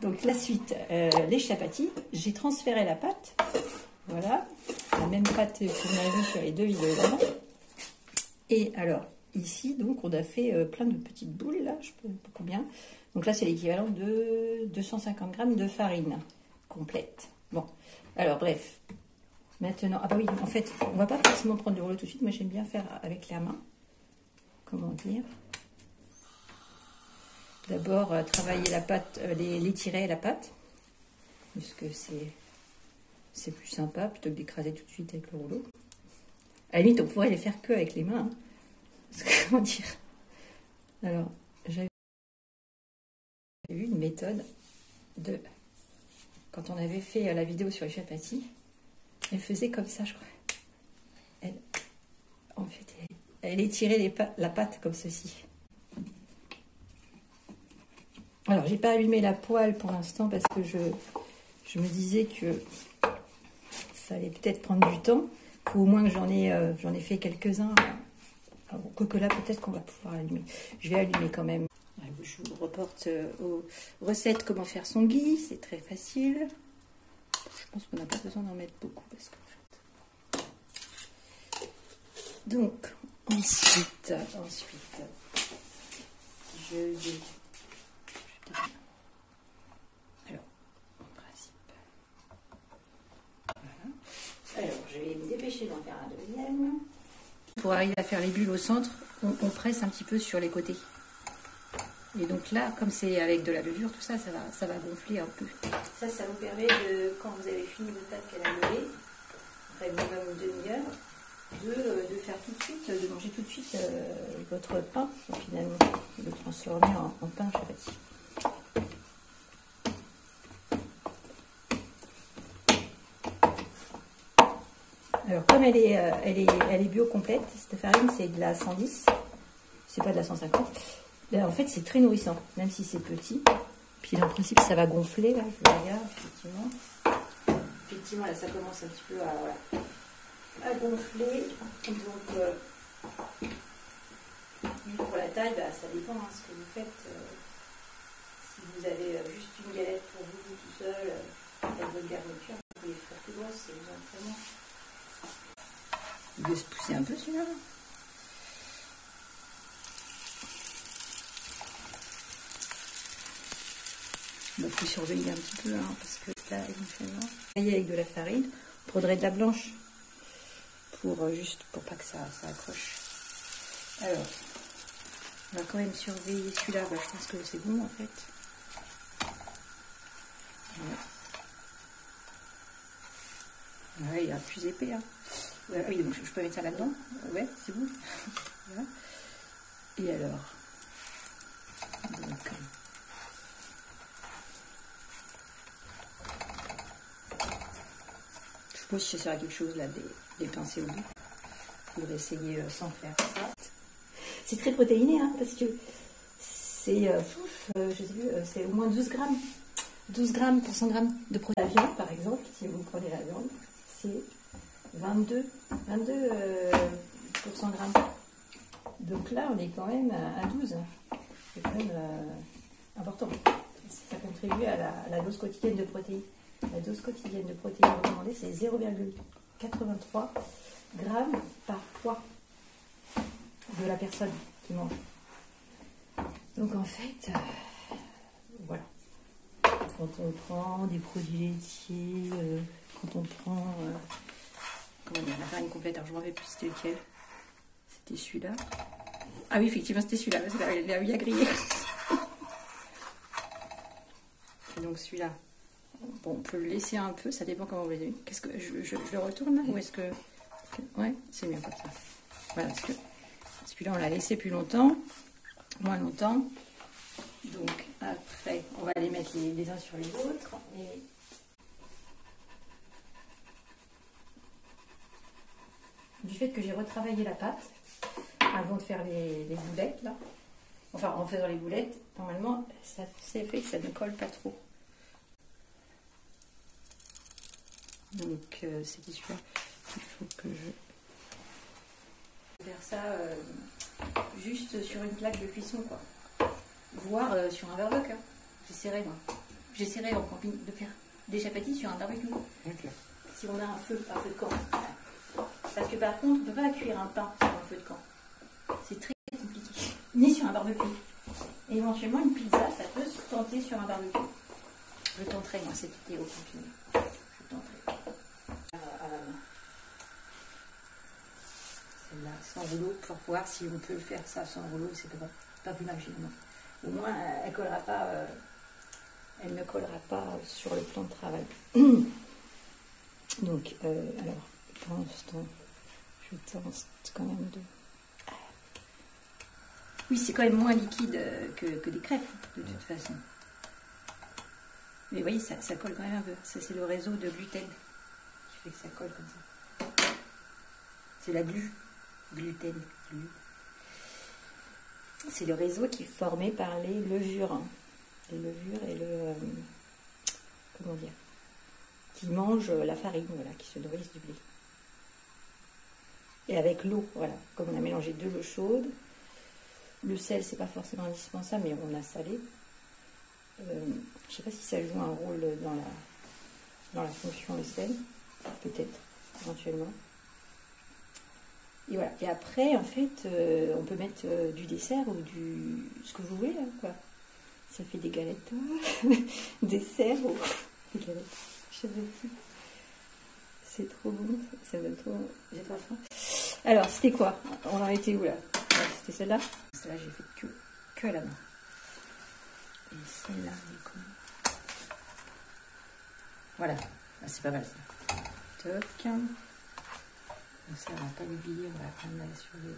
Donc la suite, les chapatis, j'ai transféré la pâte, voilà, la même pâte qu'on a vue sur les 2 vidéos d'avant. Et alors, ici, donc, on a fait plein de petites boules, là, je ne sais pas combien. Donc là, c'est l'équivalent de 250 g de farine complète. Bon, alors bref, maintenant, ah bah oui, en fait, on ne va pas forcément prendre du rouleau tout de suite, moi j'aime bien faire avec la main. Comment dire? D'abord, travailler la pâte, l'étirer la pâte, puisque c'est plus sympa plutôt que d'écraser tout de suite avec le rouleau. À la limite, on pourrait les faire que avec les mains. Hein. Parce que, comment dire? Alors, j'avais vu une méthode de... Quand on avait fait la vidéo sur les chapatis, elle faisait comme ça, je crois. En fait, elle étirait la pâte comme ceci. Alors, j'ai pas allumé la poêle pour l'instant parce que je me disais que ça allait peut-être prendre du temps. Ou au moins que j'en ai fait quelques-uns. Quoique là, peut-être qu'on va pouvoir allumer. Je vais allumer quand même. Je vous reporte aux recettes comment faire son ghee. C'est très facile. Je pense qu'on n'a pas besoin d'en mettre beaucoup parce que... Donc, ensuite, je vais... Alors, en principe... Voilà. Alors, je vais me dépêcher d'en faire un deuxième. Pour arriver à faire les bulles au centre, on presse un petit peu sur les côtés. Et donc là, comme c'est avec de la levure, tout ça, ça va gonfler un peu. Ça vous permet de, quand vous avez fini de pâte caramelée, après minimum une demi-heure, de faire tout de suite, de manger tout de suite votre pain, finalement, de le transformer en pain chapati. Alors comme elle est bio complète, cette farine c'est de la 110, c'est pas de la 150. Là, en fait c'est très nourrissant, même si c'est petit. Puis là, en principe ça va gonfler, là je regarde effectivement. Effectivement là ça commence un petit peu à gonfler. Donc pour la taille, ça dépend hein, ce que vous faites. Si vous avez juste une galette pour vous tout seul, avec votre garniture, vous pouvez faire plus grosse, c'est vraiment. Il veut se pousser un peu celui-là. Il faut surveiller un petit peu hein, parce que là éventuellement avec de la farine, on prendrait de la blanche pour juste pour pas que ça accroche. Alors on va quand même surveiller celui-là, je pense que c'est bon en fait. Ouais, il est plus épais hein. Ouais, oui, donc je peux mettre ça là-dedans. Ouais, c'est bon. Voilà. Et alors donc, je sais pas si ça sert à quelque chose là, des pincées au bout. Il faudrait essayer sans faire ça. C'est très protéiné, hein, parce que c'est je sais plus, c'est au moins 12 grammes. 12 grammes pour 100 grammes de protéines. La viande, par exemple, si vous prenez la viande, c'est 22 pour 100 grammes. Donc là, on est quand même à 12. C'est quand même important. Ça contribue à la dose quotidienne de protéines. La dose quotidienne de protéines recommandée, c'est 0,83 grammes par poids de la personne qui mange. Donc en fait, voilà. Quand on prend des produits laitiers, quand on prend comment dire, la farine complète, alors je ne me rappelle plus c'était lequel. C'était celui-là. Ah oui, effectivement, c'était celui-là. Il a bien grillé. Et donc celui-là, bon, on peut le laisser un peu, ça dépend comment vous voulez. Qu'est-ce que je le retourne là, ou est-ce que ouais, c'est mieux comme ça. Voilà, parce que celui-là on l'a laissé plus longtemps, moins longtemps. Donc après, on va les mettre les uns sur les autres et du fait que j'ai retravaillé la pâte avant de faire les boulettes là, enfin en faisant les boulettes, normalement ça fait que ça ne colle pas trop. Donc c'était celui-là qu'il faut que je faire ça juste sur une plaque de cuisson quoi, voire sur un barbecue. Hein. J'essaierai moi. j'essaierai en camping de faire des chapatis sur un barbecue. Ok. Si on a un feu de camp. Parce que par contre, on ne peut pas cuire un pain sur un feu de camp. C'est très compliqué. Ni sur un barbecue. Et éventuellement, une pizza, ça peut se tenter sur un barbecue. Je tenterai, moi, cet été au camping. Je tenterai. À la main. Celle-là, sans rouleau, pour voir si on peut faire ça sans rouleau, c'est pas plus mal, finalement. Au moins, elle collera pas, elle ne collera pas sur le plan de travail. Donc, alors, pour l'instant, je tente quand même de... Oui, c'est quand même moins liquide que des crêpes, de toute façon. Mais vous voyez, ça colle quand même un peu. Ça, c'est le réseau de gluten qui fait que ça colle comme ça. C'est la gluten. Glu. C'est le réseau qui est formé par les levures. Hein. Les levures et le... comment dire, qui mangent la farine, voilà, qui se nourrissent du blé. Et avec l'eau, voilà, comme on a mélangé de l'eau chaude, le sel, c'est pas forcément indispensable, mais on a salé. Je sais pas si ça joue un rôle dans la fonction le sel, peut-être, éventuellement. Et voilà. Et après, en fait, on peut mettre du dessert ou ce que vous voulez, là, quoi. Ça fait des galettes, dessert ou des galettes. Je sais pas. C'est trop bon, ça donne trop. J'ai pas faim. Alors, c'était quoi? On en était où là? C'était celle-là. Celle-là, j'ai fait que à la main. Et celle-là, voilà, ah, c'est pas mal ça. Toc. Donc ça, on va pas l'oublier, on va prendre là sur les...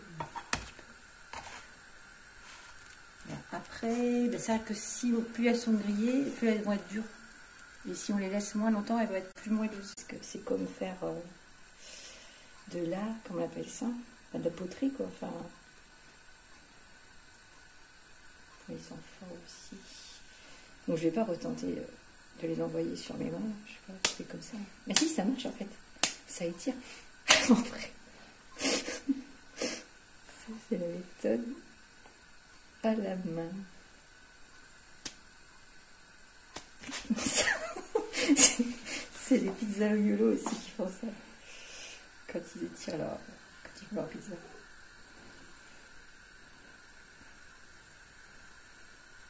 Après, ben c'est vrai que si plus elles sont grillées, plus elles vont être dures. Et si on les laisse moins longtemps, elles vont être plus moelleuses. C'est comme faire de l'art, comment on appelle ça, enfin, de la poterie, quoi. Enfin, pour les enfants aussi. Donc je vais pas retenter de les envoyer sur mes mains. Je sais pas, c'est comme ça. Mais si, ça marche en fait. Ça étire. En vrai. Ça, c'est la méthode à la main. C'est les pizzas yolo aussi qui font ça. Quand ils étirent quand ils font leur pizza.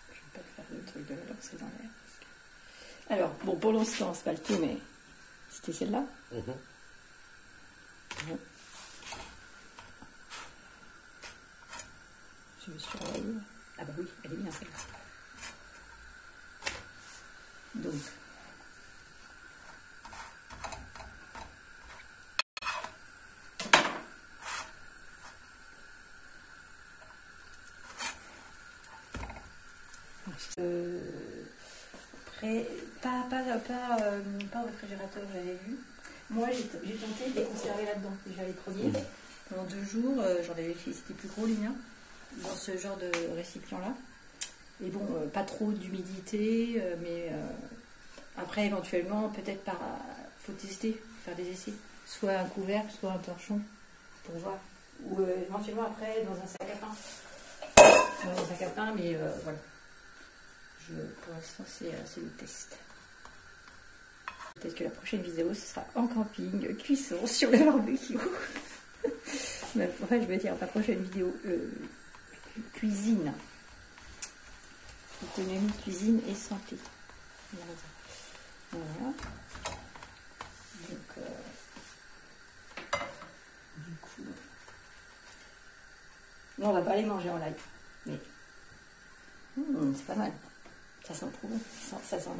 Je vais pas faire le truc de la lancer dans l'air. Alors, bon, pour l'instant, c'est pas le tout, mais c'était celle-là. Ouais. Je me suis envoyée. Ah bah oui, elle est bien celle-là. Donc, après, pas au réfrigérateur, j'avais vu. Moi, j'ai tenté de les conserver là-dedans. Déjà les premiers. Pendant 2 jours, j'en avais fait, c'était plus gros les miens, dans ce genre de récipient-là. Et bon, pas trop d'humidité, mais après, éventuellement, peut-être faut tester, faire des essais. Soit un couvercle, soit un torchon, pour voir. Ou éventuellement, après, dans un sac à pain. Dans un sac à pain, mais voilà. Pour l'instant, c'est le test. Peut-être que la prochaine vidéo, ce sera en camping, cuisson sur le barbecue. Mais enfin, je vais dire, la prochaine vidéo, cuisine. Autonomie, cuisine et santé. Voilà. Donc, du coup, non, on va pas les manger en live, mais c'est pas mal. Ça sent trop bon. Ça sent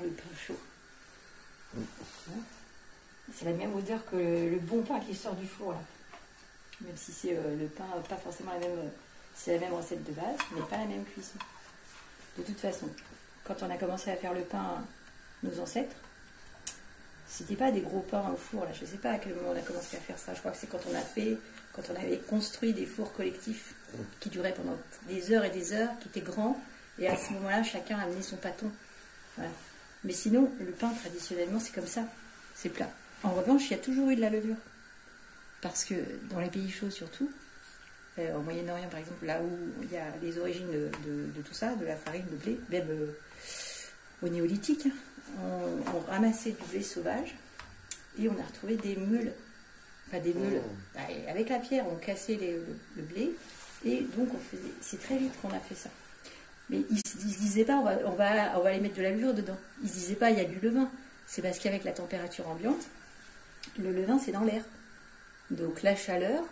le pain chaud. C'est la même odeur que le bon pain qui sort du four là. Même si c'est le pain, pas forcément la même. C'est la même recette de base, mais pas la même cuisson. De toute façon, quand on a commencé à faire le pain, nos ancêtres, c'était pas des gros pains au four là. Je sais pas à quel moment on a commencé à faire ça. Je crois que c'est quand on avait construit des fours collectifs qui duraient pendant des heures et des heures, qui étaient grands, et à ce moment-là, chacun amenait son pâton. Voilà. Mais sinon, le pain, traditionnellement, c'est comme ça. C'est plat. En revanche, il y a toujours eu de la levure. Parce que dans les pays chauds surtout, au Moyen-Orient par exemple, là où il y a les origines de tout ça, de la farine, de blé, même au néolithique, on ramassait du blé sauvage et on a retrouvé des meules. Enfin des meules. Avec la pierre, on cassait le blé et donc c'est très vite qu'on a fait ça. Mais ils ne se disaient pas on va aller mettre de la levure dedans. Ils ne se disaient pas il y a du levain. C'est parce qu'avec la température ambiante, le levain c'est dans l'air. Donc la chaleur